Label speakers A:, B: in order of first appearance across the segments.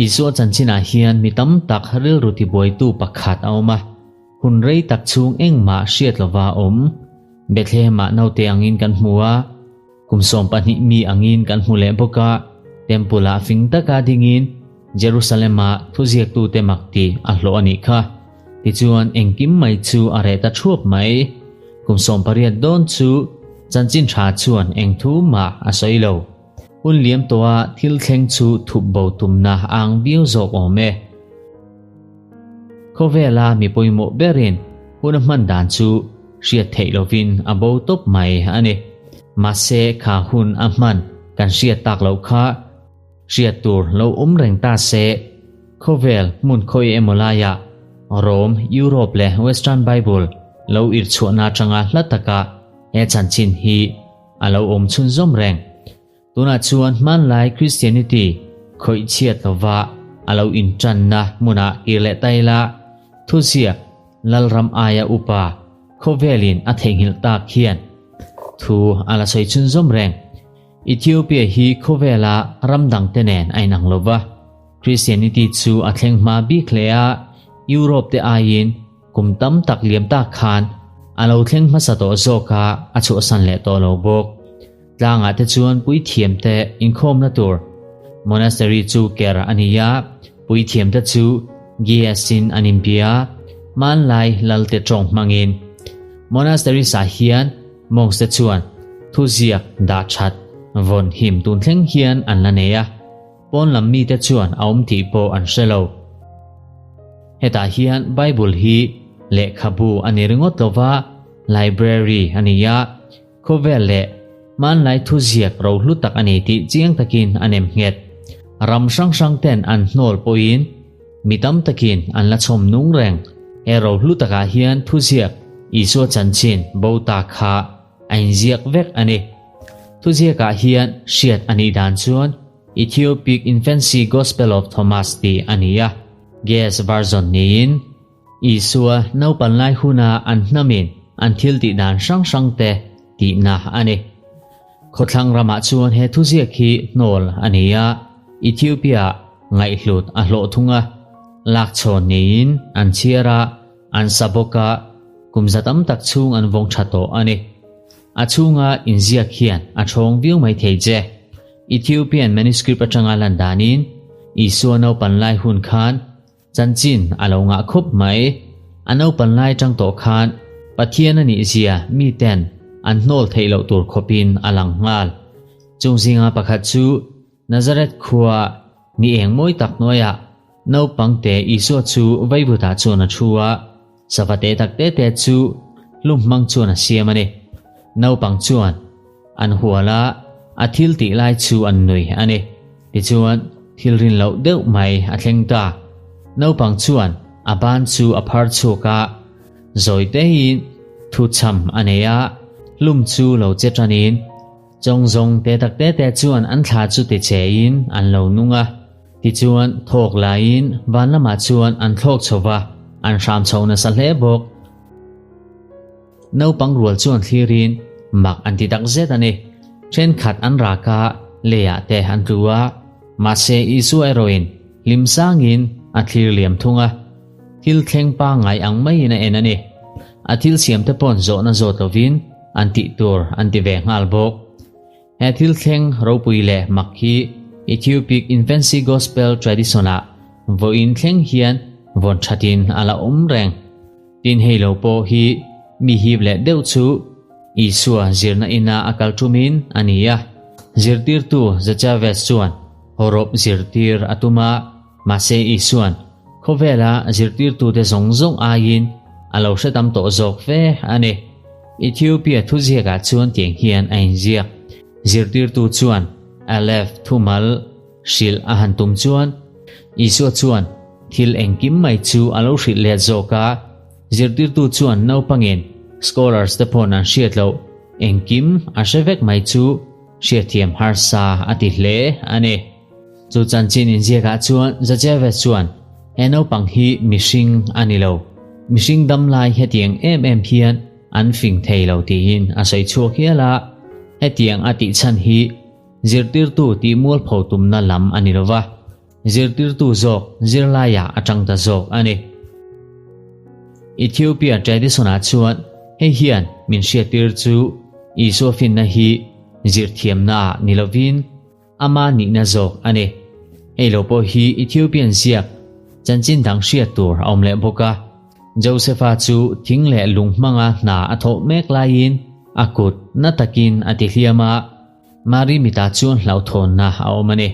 A: Isu chanchina hian mi tam tak haril ruti boi tu pakhat awma hun rei tak chung engma hriat lova om Bethlehem naute angin kan hmua kumsom pahnih mi angin kan hmu le boka tempula fing taka dingin Jerusalema thuziak tu te makti a hlo ani kha tichuan engkim mai chu are ta thuap mai kumsom pariat don chu chanchin tha chuan engthu ma a soilo un liam towa thil thleng chu thup bo tumna ang biu zok ome Khovela mi poimo berin hun man dan chu riat theilovin abo top mai ani mase kha hun amman kan riat tak lo kha riat tur lo reng ta se Khovel mun khoi emolaya Rome Europe le Western Bible lo ir chhuana tanga hlataka e chanchin hi alo chun zom reng tuna chuan man lai Christianity khoi chiat lova alo in channa muna irle taila thusia lalram aya upa Khovelin athengil ta khian thu ala soi chun zom reng Ethiopia hi Khovela ramdang tenen ainang lova Christianity chu athleng ma bi khlea Europe te ayin kumtam tak liam ta khan alo thleng ma sa to zoka achu san le to lo bok tlanga te chuan pui thiam te in khom na tur monastery chu ker ania pui thiam te chu giasin animpia man lai lalte tong mangin monastery sa hian monks te chuan thuziak da that von him tun thleng hian an la neya pon lam mi te chuan aum ti po an shelo heta hian Bible hi le khabu ani ringot lova library ania Khovel le man lai thuziak ro hlutak ani ti chiang takin anem nget ram sang sang ten an hnol poin mitam takin an la chom nung reng e ro hlutaka hian thuziak iso chanchin bota kha ain ziak vek ani thuziaka hian hriat ani dan chuan Ethiopic Infancy Gospel of Thomas ti ania Ges version nin isua no panlai huna an hnamin an thil ti dan sang sang te ti na ani khothlang rama chuan he thuziak hi nol ania Ethiopia ngai hlut a hlo thunga lak chon nin an chiara an saboka kumzatam tak chung an vong thato ani achunga inziak hian a thong viu mai theije Ethiopian manuscript atanga landanin isua no panlai hun khan chanchin alonga khop mai ano panlai tang to khan pathian ani zia mi ten an hnol theilo tur khopin alang ngal chungzinga pakhat chu Nazareth khuwa ni eng moi tak noya no pangte isu chu vaibuta chuna chuwa savate takte te chu lummang chuna siamani no pang chuan an huala athil ti lai chu an nui ani ti chuan thilrin lo deuh mai a thlengta no pang chuan aban chu aphar chuka zoite in thu cham aneya lum chu lo chetranin chongzong te takte te chuan an thla chu te chein an lo nunga ti chuan thok lain vanlama chuan an thlok chowa an ram chona sa hle bok no pang rual chuan thlirin mak an ti tak zet ani chen khat an raka leya te han ruwa ma se isu eroin limsangin a thlir liam thunga thil thleng pa ngai ang mai na enani a thil siam te pon zo na zo tovin an ti tur an ti ve ngal bok he thil thleng ropui le makhi Ethiopic Infancy Gospel Traditiona voin thleng hian von thatin ala reng tin heilo po hi mi hib le deuh chu isua zirna ina akal tumin ania zirtir tu zachaves chuan horop zirtir atuma mase isuan Khovela zirtir tu te zongzong ayin alo hretam to zok ve ani Ethiopia thuziaka chuan tiang hian ain ziak zirtir tu chuan Aleph thumal shil ahan tum chuan isu chuan thil engkim mai chu alo hrit le zoka zirtir tu chuan no pangin scholars te pon an hriat lo engkim a hrevek mai chu hriathiam harsa ati hle ani chu chanchin in ziaka chuan zacheves chuan eno pang hi mishing anilo mishing damlai hetiang hian an fing theilo ti in a sei chuak hiala hetiang ati chan hi zirtir tu ti mul photum na lam ani lova zirtir tu zok zirlaya atang ta zok ani Ethiopia traditiona chuan he hian min shetir chu isofin na hi zirthiam na nilovin ama ni na zok ani elopo hi Ethiopian ziak chanchin dang shia tur omle boka Josepha chu thingle lungmanga na atho mek lain akut natakin atihliama mari mita chun hlauthon na aomani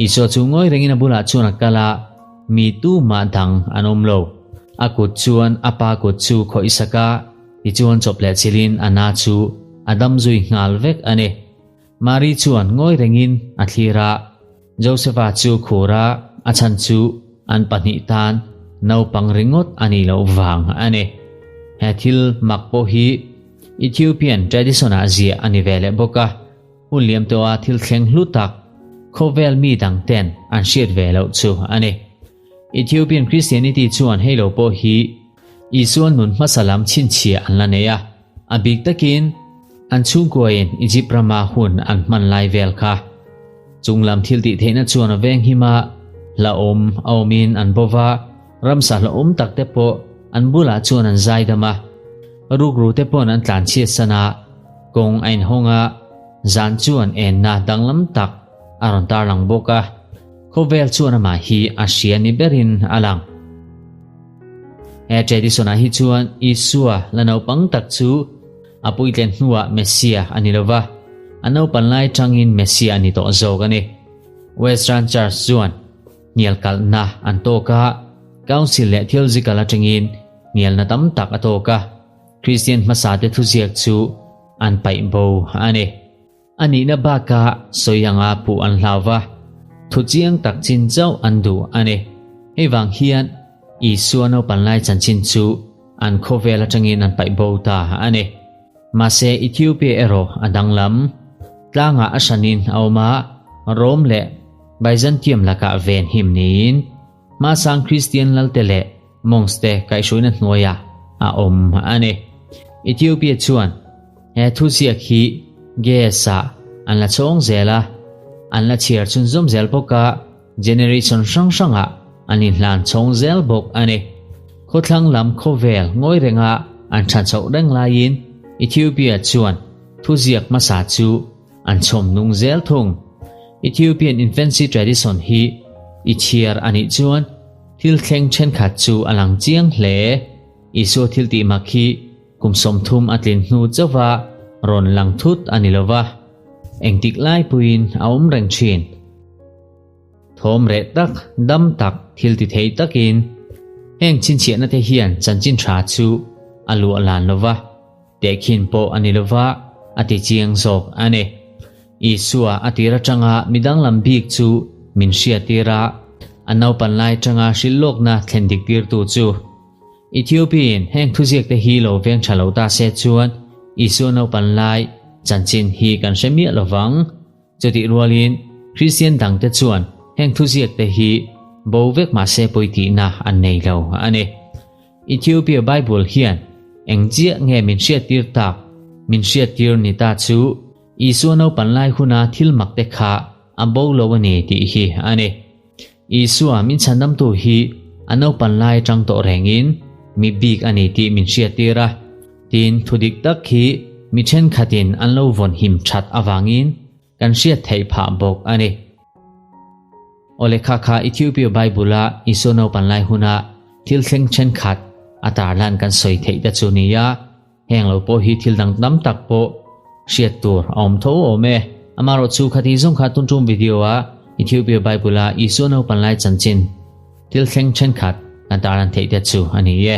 A: iso chu ngoi rengina bula chuna kala mi tu ma dang anomlo akut chuan apa kut chu kho isaka ti chuan chople chilin ana chu adam zui ngal vek ane mari chuan ngoi rengin athira Josepha chu khura achan chu an pani tan nau pang ringot ani lo wang ane hathil makpo hi Ethiopian traditiona zia ani vele boka uliam to a thil thleng hlutak khovel mi dang ten an shit velo chu ane Ethiopian Christianity chuan helo po hi isuan nun masalam chin chia an la neya abik takin an chung koin Egypt rama hun an man lai vel kha chunglam thil ti theina chuan aveng hima la om aumin an bova ramsa la om takte po an bula chuan an zaidama rugru te pon an tlan chi sana kong ain honga zan chuan en na danglam tak aron tar lang boka khovel chuan ma hi asian ni berin alang e traditiona hi chuan isua lano pang tak chu apui tlen hnuwa Mesia anilova anau panlai tangin Mesia ani to zogani Western Church chuan nial kalna antoka council le thil zikala tangin nial na tam tak atoka Christian masate thuziak chu an pai bo ani na baka soyanga pu an hlawa thuchiang tak chin chau andu ane hewang hian isuano panlai chanchin chu an khovela tangin an pai bo ta ane mase Ethiopia ero adanglam tlanga asanin awma Rome le Byzantium laka ven himnin ma sang Christian laltele mongste kaishoina hnoya a om ane Ethiopia chuan he thuziak hi gesa an la chong zela an la chiar chun zum zel boka generation sang sanga anin hlan chong zel bok ane khothlang lam khovel ngoi renga an than chau dang lain Ethiopia chuan thuziak masa chu an chom nung zel thung Ethiopian infancy tradition hi ichiar ani chuan thil thleng chen khat chu alang chiang hle iso thil ti makhi kumsom thum atlin hnu chawa ron lang thut anilova engtik lai puin aum reng chin thom re tak dam tak thil ti thei takin heng chin chia na te hian chanchin tha chu alu alan lova tekhin po anilova ati chiang zok ane isua atira changa midang lambik chu min sia tira anau panlai changa shillok na thlendik tir tu chu Ethiopian heng thuziak te hi lo veng thalo ta se chuan isuano panlai chanchin hi kan semia lowang choti rualin Christian dang te chuan heng thuziak te hi bovek ma se poiti na an nei lo ane Ethiopia Bible hian engjia nge min sia tir tak min sia tir ni ta chu isuano panlai huna thil mak te kha abo lo ani ti hi ane isua min chandam tu hi anau panlai tang to rengin mi big ani ti min sia tira tin thudik tak hi mi chen khatin an lo von him that awangin kan sia thei pha bok ani ole kha kha Ethiopia Bible isono panlai huna thil thleng chen khat atar lan kan soi thei ta chunia heng lo po hi thil dang dam tak po sia tur om tho ome amaro chu khati zong kha tun tum video a Ethiopia Bible isono panlai chanchin thil thleng chen khat atar lan thei ta chu ani ye